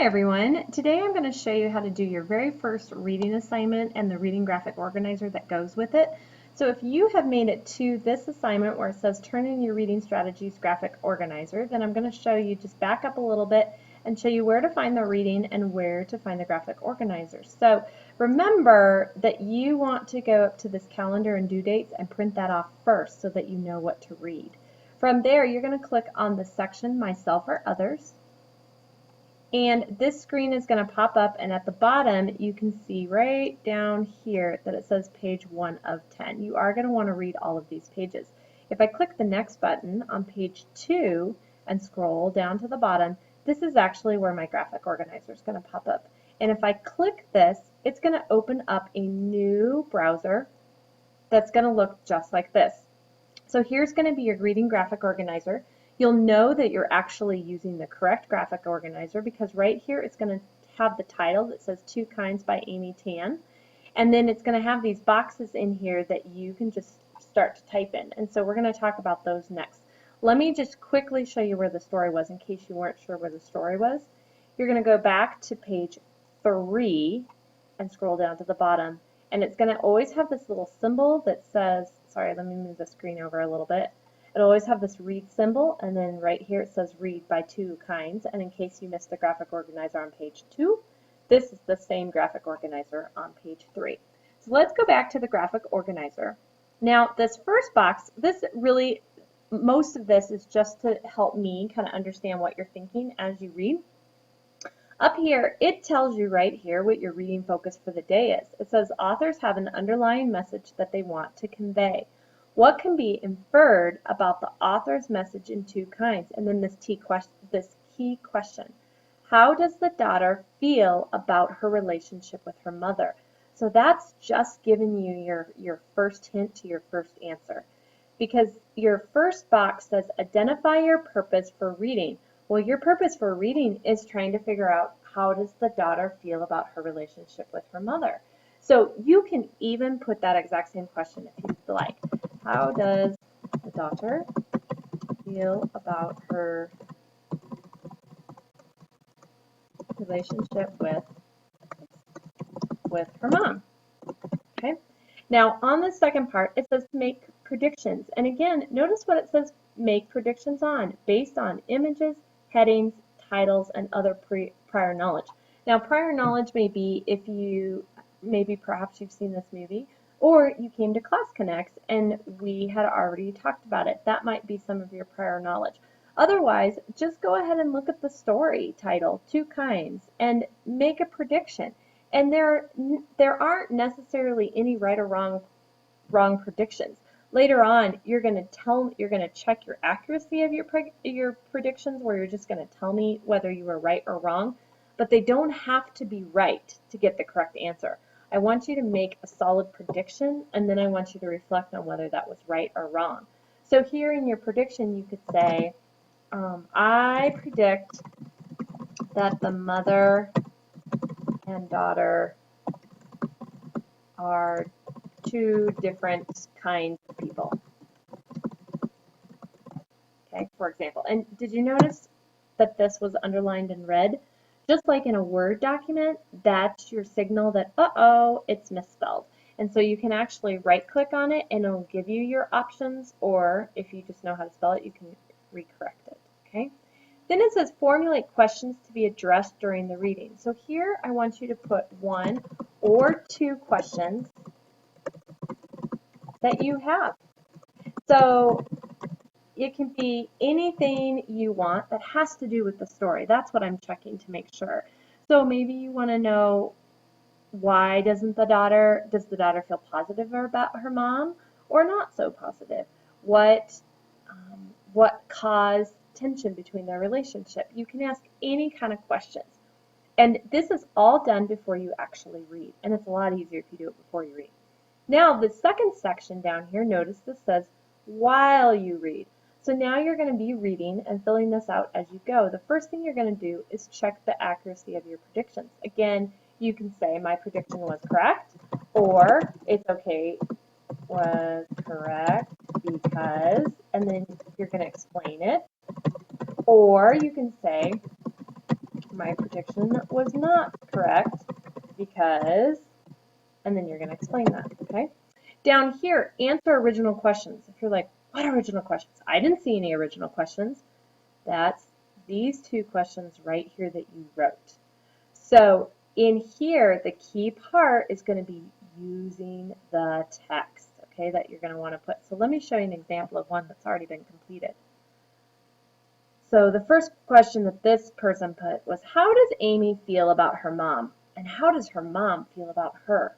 Hi everyone. Today I'm going to show you how to do your very first reading assignment and the reading graphic organizer that goes with it. So if you have made it to this assignment where it says turn in your reading strategies graphic organizer, then I'm going to show you, just back up a little bit and show you where to find the reading and where to find the graphic organizer. So remember that you want to go up to this calendar and due dates and print that off first so that you know what to read. From there, you're going to click on the section Myself or Others. And this screen is going to pop up, and at the bottom you can see right down here that it says page 1 of 10. You are going to want to read all of these pages. If I click the next button on page 2 and scroll down to the bottom, this is actually where my graphic organizer is going to pop up. And if I click this, it's going to open up a new browser that's going to look just like this. So here's going to be your reading graphic organizer. You'll know that you're actually using the correct graphic organizer because right here it's going to have the title that says Two Kinds by Amy Tan. And then it's going to have these boxes in here that you can just start to type in. And so we're going to talk about those next. Let me just quickly show you where the story was in case you weren't sure where the story was. You're going to go back to page 3 and scroll down to the bottom. And it's going to always have this little symbol that says, sorry, let me move the screen over a little bit. It'll always have this read symbol, and then right here it says read by Two Kinds. And in case you missed the graphic organizer on page 2, this is the same graphic organizer on page 3. So let's go back to the graphic organizer. Now this first box, most of this is just to help me kind of understand what you're thinking as you read. Up here, it tells you right here what your reading focus for the day is. It says authors have an underlying message that they want to convey. What can be inferred about the author's message in Two Kinds? And then this key question. How does the daughter feel about her relationship with her mother? So that's just giving you your first hint to your first answer. Because your first box says identify your purpose for reading. Well, your purpose for reading is trying to figure out how does the daughter feel about her relationship with her mother. So you can even put that exact same question if you'd like. How does the daughter feel about her relationship with her mom? Okay. Now on the second part, it says make predictions. And again, notice what it says make predictions on, based on images, headings, titles, and other prior knowledge. Now prior knowledge may be if you, perhaps you've seen this movie, or you came to Class Connects and we had already talked about it. That might be some of your prior knowledge. Otherwise, just go ahead and look at the story title, Two Kinds, and make a prediction. And there aren't necessarily any right or wrong predictions. Later on, you're going to check your accuracy of your predictions, where you're just going to tell me whether you were right or wrong, but they don't have to be right to get the correct answer. I want you to make a solid prediction, and then I want you to reflect on whether that was right or wrong. So here in your prediction, you could say, I predict that the mother and daughter are two different kinds of people. Okay, for example. And did you notice that this was underlined in red? Just like in a Word document, that's your signal that, uh-oh, it's misspelled. And so you can actually right-click on it and it'll give you your options, or if you just know how to spell it, you can recorrect it, okay? Then it says formulate questions to be addressed during the reading. So here I want you to put 1 or 2 questions that you have. So it can be anything you want that has to do with the story. That's what I'm checking to make sure. So maybe you want to know, why does the daughter feel positive about her mom or not so positive? What caused tension between their relationship? You can ask any kind of questions. And this is all done before you actually read. And it's a lot easier if you do it before you read. Now the second section down here, notice this says while you read. So now you're going to be reading and filling this out as you go. The first thing you're going to do is check the accuracy of your predictions. Again, you can say my prediction was correct, or it's okay, was correct because, and then you're going to explain it. Or you can say my prediction was not correct because, and then you're going to explain that, okay? Down here, answer original questions. If you're like, what original questions? I didn't see any original questions. That's these two questions right here that you wrote. So in here, the key part is going to be using the text, okay, that you're going to want to put. So let me show you an example of one that's already been completed. So the first question that this person put was, how does Amy feel about her mom? And how does her mom feel about her?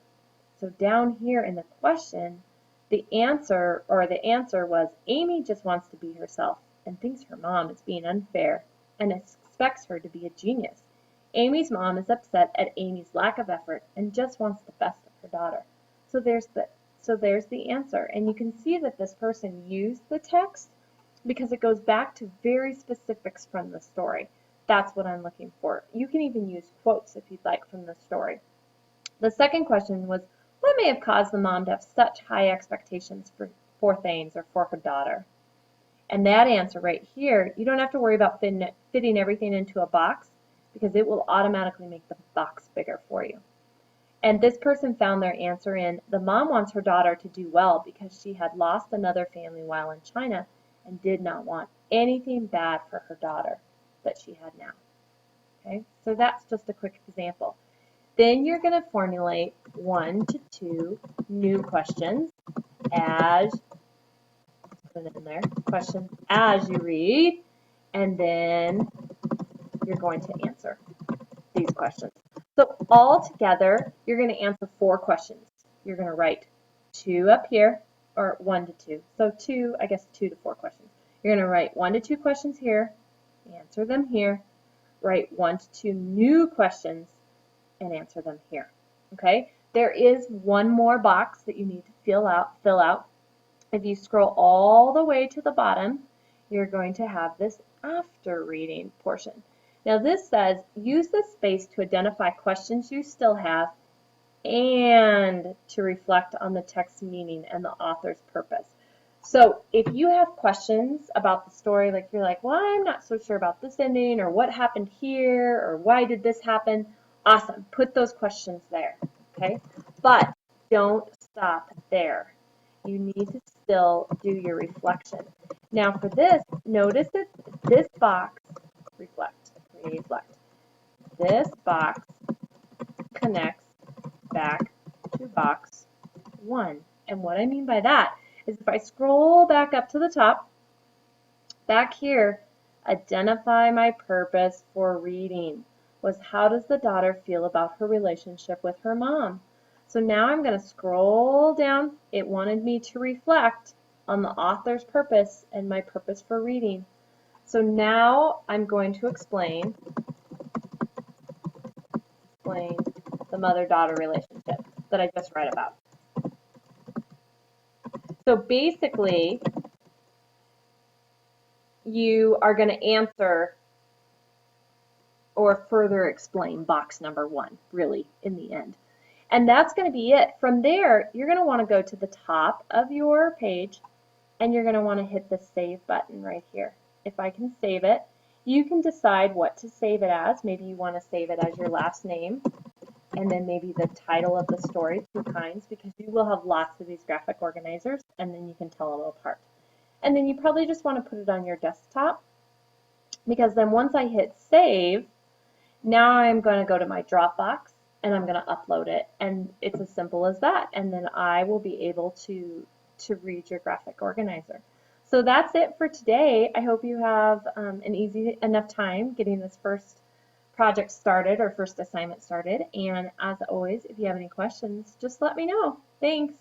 So down here in the question, the answer was, Amy just wants to be herself and thinks her mom is being unfair and expects her to be a genius. Amy's mom is upset at Amy's lack of effort and just wants the best of her daughter. So there's the answer. And you can see that this person used the text because it goes back to very specifics from the story. That's what I'm looking for. You can even use quotes if you'd like from the story. The second question was, what may have caused the mom to have such high expectations for Thames or for her daughter? And that answer right here, you don't have to worry about fitting everything into a box because it will automatically make the box bigger for you. And this person found their answer in, the mom wants her daughter to do well because she had lost another family while in China and did not want anything bad for her daughter that she had now. Okay, so that's just a quick example. Then you're going to formulate 1 to 2 new questions as, put it in there, questions as you read, and then you're going to answer these questions. So all together, you're going to answer 4 questions. You're going to write 2 up here, or 1 to 2. So 2, I guess 2 to 4 questions. You're going to write 1 to 2 questions here, answer them here, write 1 to 2 new questions, and answer them here. Okay? There is one more box that you need to fill out. If you scroll all the way to the bottom, you're going to have this after reading portion. Now this says, use this space to identify questions you still have and to reflect on the text meaning and the author's purpose. So if you have questions about the story, like you're like, well, I'm not so sure about this ending, or what happened here, or why did this happen, awesome, put those questions there, okay? But don't stop there. You need to still do your reflection. Now for this, notice that this box, reflect. This box connects back to box 1. And what I mean by that is if I scroll back up to the top, back here, identify my purpose for reading was, how does the daughter feel about her relationship with her mom? So now I'm going to scroll down. It wanted me to reflect on the author's purpose and my purpose for reading. So now I'm going to explain the mother-daughter relationship that I just read about. So basically, you are going to answer or further explain box number 1, really, in the end. And that's going to be it. From there, you're going to want to go to the top of your page, and you're going to want to hit the Save button right here. If I can save it, you can decide what to save it as. Maybe you want to save it as your last name, and then maybe the title of the story, 2 kinds, because you will have lots of these graphic organizers, and then you can tell them apart. And then you probably just want to put it on your desktop, because then once I hit save, now I'm going to go to my Dropbox and I'm going to upload it, and it's as simple as that, and then I will be able to read your graphic organizer. So that's it for today. I hope you have an easy enough time getting this first project started or first assignment started, and as always, if you have any questions, just let me know. Thanks.